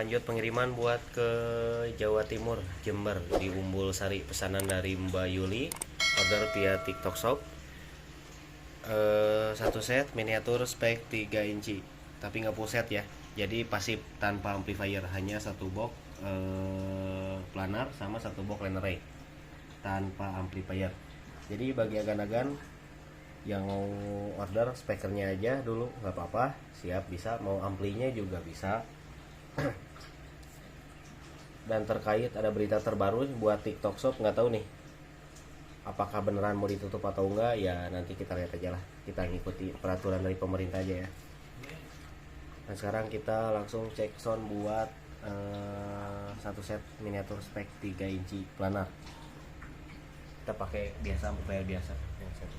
lanjut pengiriman buat ke Jawa Timur, Jember di Umbul Sari. Pesanan dari Mbak Yuli, order via TikTok Shop. Satu set miniatur spek 3 inci, tapi nggak full set ya. Jadi pasif tanpa amplifier, hanya satu box planar sama satu box line array tanpa amplifier. Jadi bagi agan-agan yang mau order speakernya aja dulu nggak apa-apa, siap, bisa, mau amplinya juga bisa. Dan terkait ada berita terbaru buat TikTok Shop, nggak tahu nih apakah beneran mau ditutup atau enggak, ya nanti kita lihat aja lah, kita ngikuti peraturan dari pemerintah aja ya. Dan sekarang kita langsung cek sound buat satu set miniatur spek 3 inci planar. Kita pakai biasa, amplifier biasa yang satu.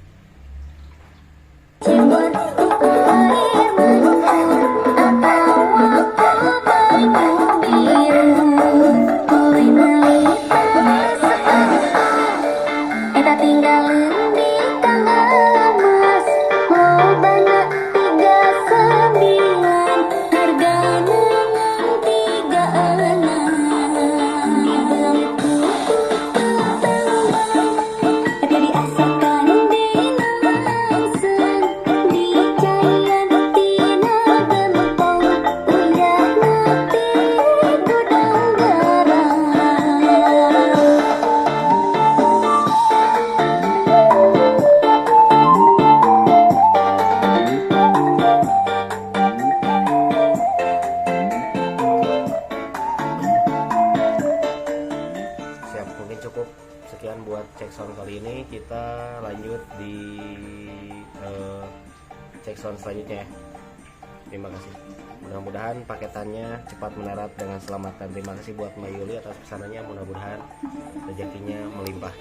Mungkin cukup sekian buat cek sound kali ini. Kita lanjut di cek sound selanjutnya ya. Terima kasih, mudah-mudahan paketannya cepat mendarat dengan selamat, dan terima kasih buat Mbak Yuli atas pesanannya. Mudah-mudahan rezekinya melimpah.